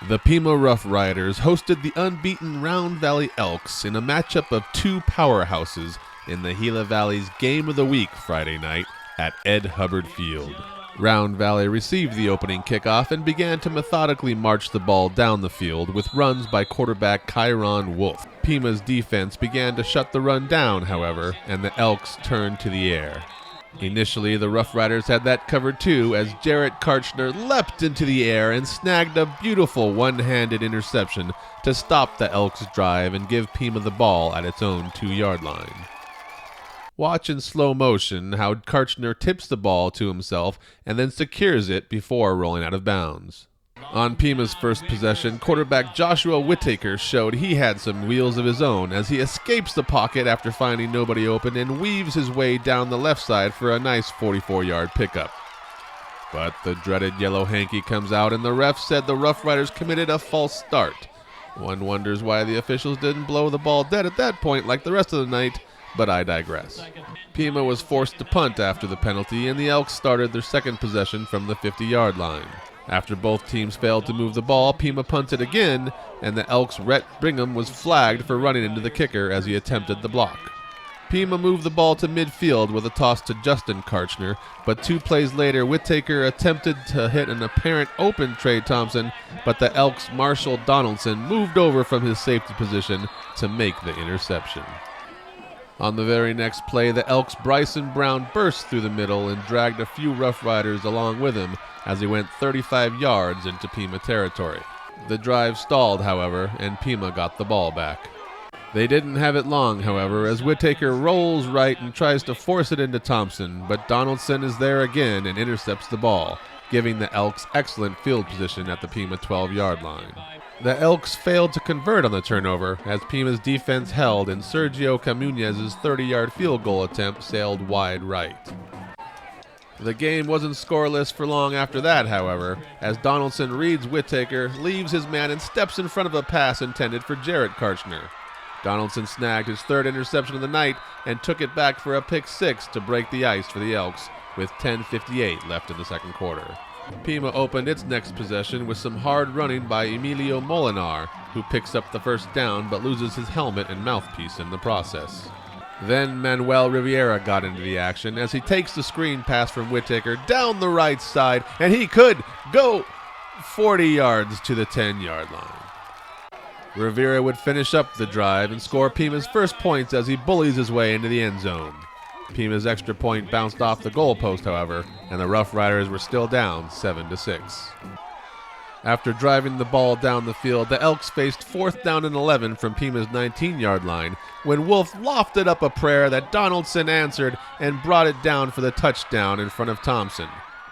The Pima Rough Riders hosted the unbeaten Round Valley Elks in a matchup of two powerhouses in the Gila Valley's Game of the Week Friday night at Ed Hubbard Field. Round Valley received the opening kickoff and began to methodically march the ball down the field with runs by quarterback Kyron Wolf. Pima's defense began to shut the run down, however, and the Elks turned to the air. Initially, the Rough Riders had that covered too, as Jarrett Karchner leapt into the air and snagged a beautiful one-handed interception to stop the Elks' drive and give Pima the ball at its own 2-yard line. Watch in slow motion how Karchner tips the ball to himself and then secures it before rolling out of bounds. On Pima's first possession, quarterback Joshua Whittaker showed he had some wheels of his own as he escapes the pocket after finding nobody open and weaves his way down the left side for a nice 44-yard pickup. But the dreaded yellow hanky comes out and the ref said the Rough Riders committed a false start. One wonders why the officials didn't blow the ball dead at that point like the rest of the night, but I digress. Pima was forced to punt after the penalty, and the Elks started their second possession from the 50-yard line. After both teams failed to move the ball, Pima punted again, and the Elks' Rhett Brigham was flagged for running into the kicker as he attempted the block. Pima moved the ball to midfield with a toss to Justin Karchner, but 2 plays later, Whittaker attempted to hit an apparent open Trey Thompson, but the Elks' Marshall Donaldson moved over from his safety position to make the interception. On the very next play, the Elks' Bryson Brown burst through the middle and dragged a few Rough Riders along with him as he went 35 yards into Pima territory. The drive stalled, however, and Pima got the ball back. They didn't have it long, however, as Whittaker rolls right and tries to force it into Thompson, but Donaldson is there again and intercepts the ball, giving the Elks excellent field position at the Pima 12-yard line. The Elks failed to convert on the turnover as Pima's defense held and Sergio Camunez's 30-yard field goal attempt sailed wide right. The game wasn't scoreless for long after that, however, as Donaldson reads Whittaker, leaves his man, and steps in front of a pass intended for Jarrett Karchner. Donaldson snagged his third interception of the night and took it back for a pick 6 to break the ice for the Elks with 10:58 left in the second quarter. Pima opened its next possession with some hard running by Emilio Molinar, who picks up the first down but loses his helmet and mouthpiece in the process. Then Manuel Rivera got into the action as he takes the screen pass from Whittaker down the right side, and he could go 40 yards to the 10-yard line. Rivera would finish up the drive and score Pima's first points as he bullies his way into the end zone. Pima's extra point bounced off the goalpost, however, and the Rough Riders were still down 7-6. After driving the ball down the field, the Elks faced 4th down and 11 from Pima's 19-yard line when Wolf lofted up a prayer that Donaldson answered and brought it down for the touchdown in front of Thompson,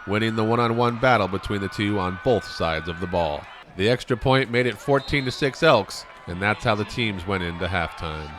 winning the one-on-one battle between the two on both sides of the ball. The extra point made it 14-6 Elks, and that's how the teams went into halftime.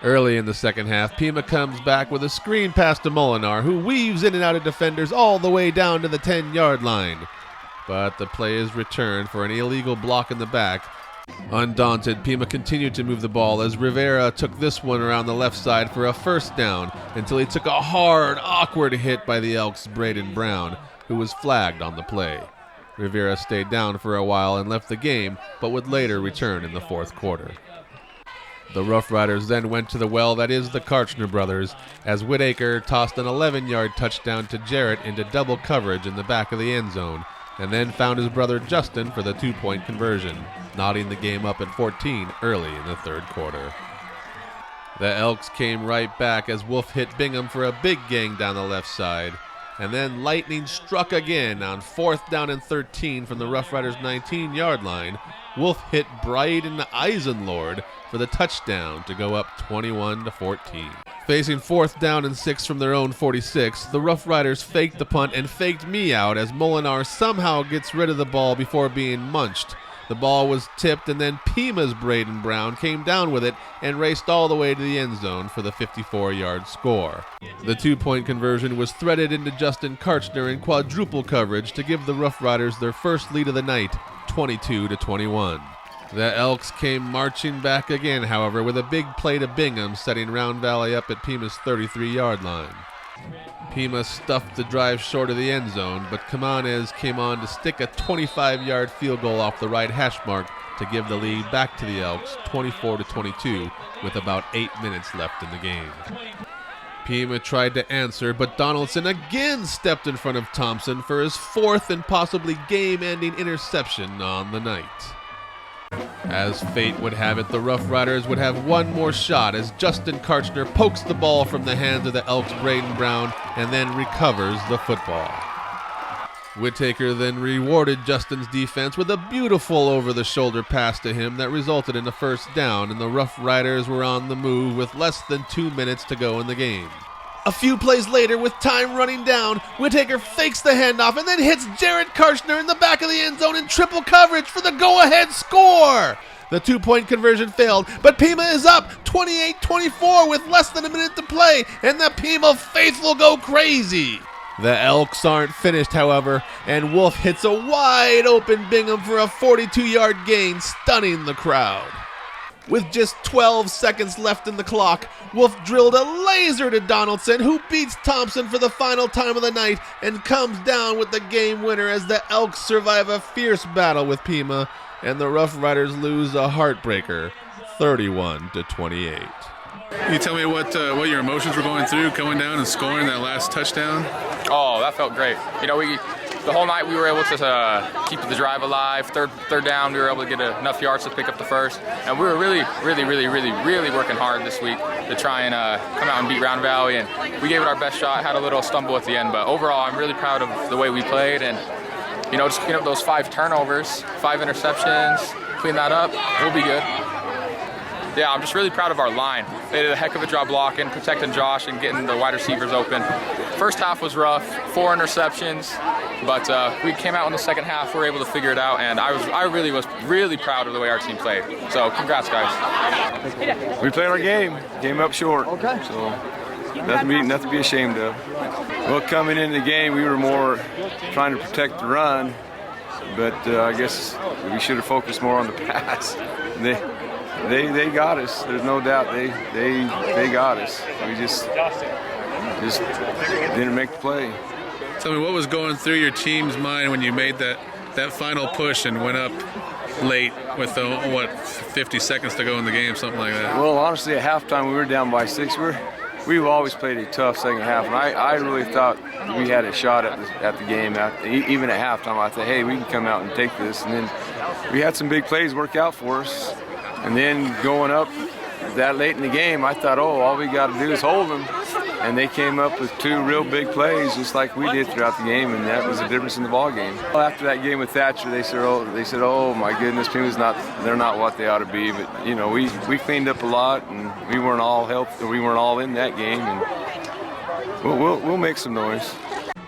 Early in the second half, Pima comes back with a screen pass to Molinar, who weaves in and out of defenders all the way down to the 10-yard line. But the play is returned for an illegal block in the back. Undaunted, Pima continued to move the ball as Rivera took this one around the left side for a first down until he took a hard, awkward hit by the Elks' Braden Brown, who was flagged on the play. Rivera stayed down for a while and left the game, but would later return in the fourth quarter. The Rough Riders then went to the well that is the Karchner brothers, as Whittaker tossed an 11-yard touchdown to Jarrett into double coverage in the back of the end zone, and then found his brother Justin for the 2-point conversion, knotting the game up at 14 early in the third quarter. The Elks came right back as Wolf hit Bingham for a big gang down the left side, and then lightning struck again on 4th down and 13 from the Rough Riders' 19-yard line. Wolf hit Bryden Eisenlord for the touchdown to go up 21-14. Facing 4th down and 6 from their own 46, the Rough Riders faked the punt and faked me out as Molinar somehow gets rid of the ball before being munched. The ball was tipped, and then Pima's Braden Brown came down with it and raced all the way to the end zone for the 54-yard score. The 2-point conversion was threaded into Justin Karchner in quadruple coverage to give the Rough Riders their first lead of the night, 22-21. The Elks came marching back again, however, with a big play to Bingham, setting Round Valley up at Pima's 33-yard line. Pima stuffed the drive short of the end zone, but Kamanes came on to stick a 25-yard field goal off the right hash mark to give the lead back to the Elks, 24-22, with about 8 minutes left in the game. Pima tried to answer, but Donaldson again stepped in front of Thompson for his 4th and possibly game-ending interception on the night. As fate would have it, the Rough Riders would have one more shot as Justin Karchner pokes the ball from the hands of the Elks' Braden Brown and then recovers the football. Whittaker then rewarded Justin's defense with a beautiful over-the-shoulder pass to him that resulted in a first down, and the Rough Riders were on the move with less than 2 minutes to go in the game. A few plays later, with time running down, Whittaker fakes the handoff and then hits Jared Karchner in the back of the end zone in triple coverage for the go-ahead score. The 2-point conversion failed, but Pima is up 28-24 with less than a minute to play, and the Pima faithful go crazy. The Elks aren't finished, however, and Wolf hits a wide-open Bingham for a 42-yard gain, stunning the crowd. With just 12 seconds left in the clock, Wolf drilled a laser to Donaldson, who beats Thompson for the final time of the night and comes down with the game winner as the Elks survive a fierce battle with Pima, and the Rough Riders lose a heartbreaker, 31-28. Can you tell me what your emotions were going through, going down and scoring that last touchdown? Oh, that felt great. The whole night we were able to keep the drive alive. Third down, we were able to get enough yards to pick up the first. And we were really working hard this week to try and come out and beat Round Valley. And we gave it our best shot, had a little stumble at the end. But overall, I'm really proud of the way we played. And, just clean up those 5 turnovers, 5 interceptions, clean that up, we'll be good. Yeah, I'm just really proud of our line. They did a heck of a job blocking, protecting Josh, and getting the wide receivers open. First half was rough, 4 interceptions, but we came out in the second half, we were able to figure it out, and I really was proud of the way our team played. So congrats, guys. We played our game, came up short. Okay. So nothing to be ashamed of. Well, coming into the game, we were more trying to protect the run, but I guess we should have focused more on the pass. They got us. There's no doubt they got us. We just didn't make the play. Tell me, what was going through your team's mind when you made that final push and went up late with 50 seconds to go in the game, something like that? Well, honestly, at halftime we were down by 6. We've always played a tough second half, and I really thought we had a shot at the game. Even at halftime, I thought, hey, we can come out and take this. And then we had some big plays work out for us. And then going up that late in the game, I thought, all we got to do is hold them. And they came up with 2 real big plays, just like we did throughout the game, and that was the difference in the ball game. After that game with Thatcher, they said, oh my goodness, they're not what they ought to be. But we cleaned up a lot, and we weren't all in that game, and we'll make some noise.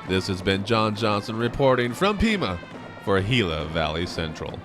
This has been John Johnson reporting from Pima for Gila Valley Central.